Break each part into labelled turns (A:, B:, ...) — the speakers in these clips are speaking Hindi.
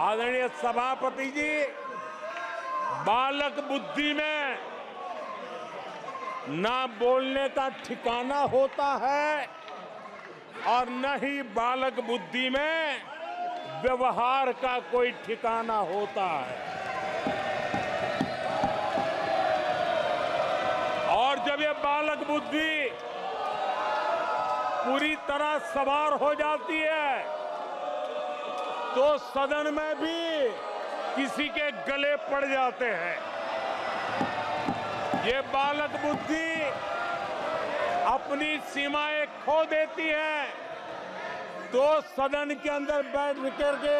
A: आदरणीय सभापति जी, बालक बुद्धि में ना बोलने का ठिकाना होता है और न ही बालक बुद्धि में व्यवहार का कोई ठिकाना होता है। और जब ये बालक बुद्धि पूरी तरह सवार हो जाती है तो सदन में भी किसी के गले पड़ जाते हैं। ये बालक बुद्धि अपनी सीमाएं खो देती है तो सदन के अंदर बैठ करके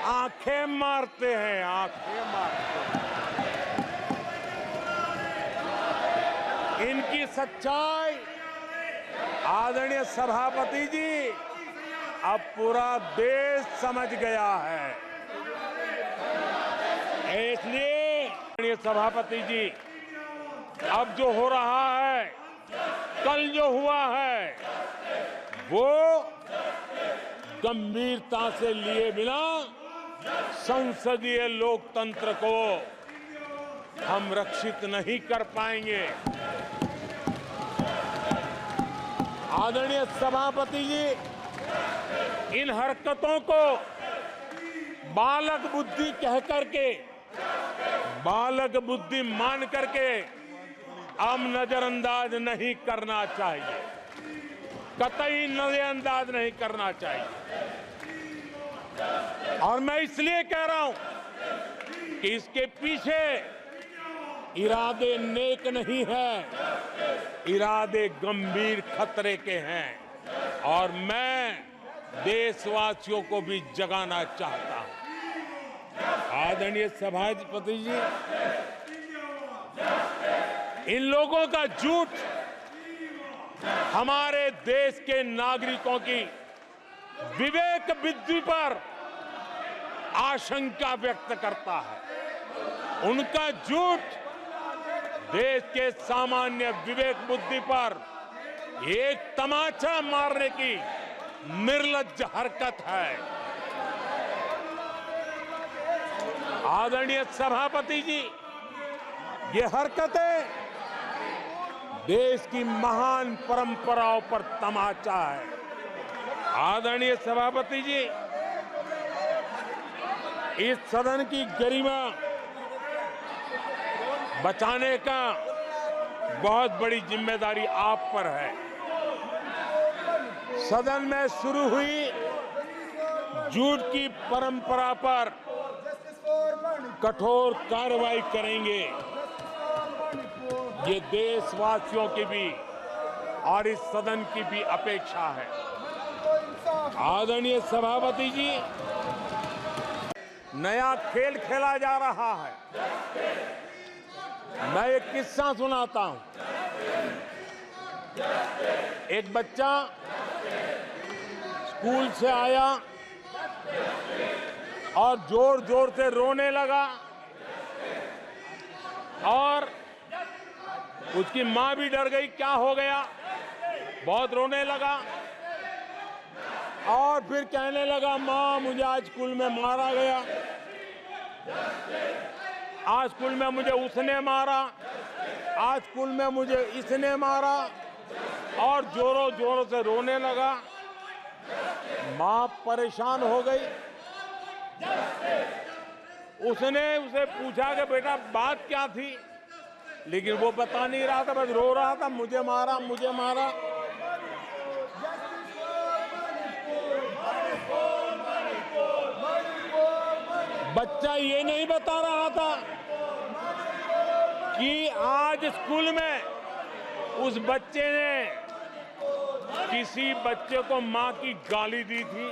A: आंखें मारते हैं, आंखें मारते हैं। इनकी सच्चाई आदरणीय सभापति जी अब पूरा देश समझ गया है। इसलिए आदरणीय सभापति जी, अब जो हो रहा है, कल जो हुआ है, वो गंभीरता से लिए बिना संसदीय लोकतंत्र को हम रक्षित नहीं कर पाएंगे। आदरणीय सभापति जी, इन हरकतों को बालक बुद्धि कह करके, बालक बुद्धि मान करके हम नजरअंदाज नहीं करना चाहिए, कतई नजरअंदाज नहीं करना चाहिए। और मैं इसलिए कह रहा हूं कि इसके पीछे इरादे नेक नहीं है, इरादे गंभीर खतरे के हैं। और मैं देशवासियों को भी जगाना चाहता हूं। आदरणीय सभापति जी, इन लोगों का झूठ हमारे देश के नागरिकों की विवेक बुद्धि पर आशंका व्यक्त करता है। उनका झूठ देश के सामान्य विवेक बुद्धि पर एक तमाचा मारने की निर्लज्ज हरकत है। आदरणीय सभापति जी, ये हरकतें देश की महान परंपराओं पर तमाचा है। आदरणीय सभापति जी, इस सदन की गरिमा बचाने का बहुत बड़ी जिम्मेदारी आप पर है। सदन में शुरू हुई झूठ की परंपरा पर कठोर कार्रवाई करेंगे, ये देशवासियों की भी और इस सदन की भी अपेक्षा है। आदरणीय सभापति जी, नया खेल खेला जा रहा है। मैं एक किस्सा सुनाता हूं। एक बच्चा स्कूल से आया और जोर जोर से रोने लगा और उसकी माँ भी डर गई, क्या हो गया, बहुत रोने लगा। और फिर कहने लगा, माँ मुझे आज स्कूल में मारा गया, आज स्कूल में मुझे उसने मारा, आज स्कूल में मुझे इसने मारा, और जोरों जोरों से रोने लगा। माँ परेशान हो गई। उसने उसे पूछा कि बेटा बात क्या थी, लेकिन वो बता नहीं रहा था, बस रो रहा था, मुझे मारा, मुझे मारा। बच्चा ये नहीं बता रहा था कि आज स्कूल में उस बच्चे ने किसी बच्चे को मां की गाली दी थी।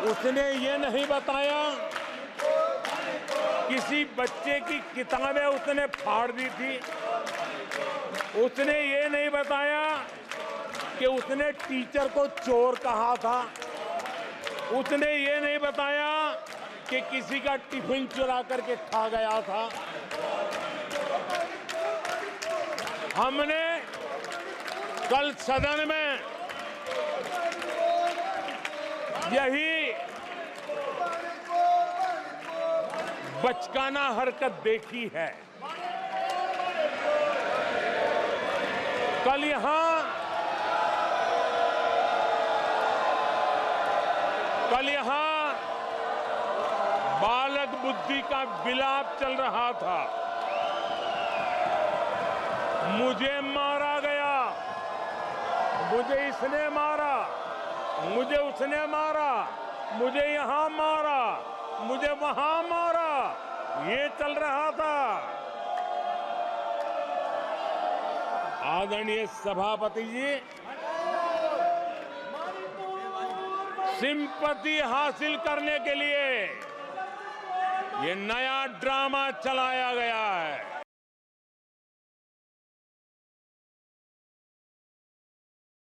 A: उसने ये नहीं बताया किसी बच्चे की किताबें उसने फाड़ दी थी। उसने ये नहीं बताया कि उसने टीचर को चोर कहा था। उसने ये नहीं बताया कि किसी का टिफिन चुरा करके खा गया था। हमने कल सदन में यही बचकाना हरकत देखी है। कल यहां बालक बुद्धि का विलाप चल रहा था। मुझे मारा गया, मुझे इसने मारा, मुझे उसने मारा, मुझे यहां मारा, मुझे वहां मारा, ये चल रहा था। आदरणीय सभापति जी, सिंपैथी हासिल करने के लिए ये नया ड्रामा चलाया गया है।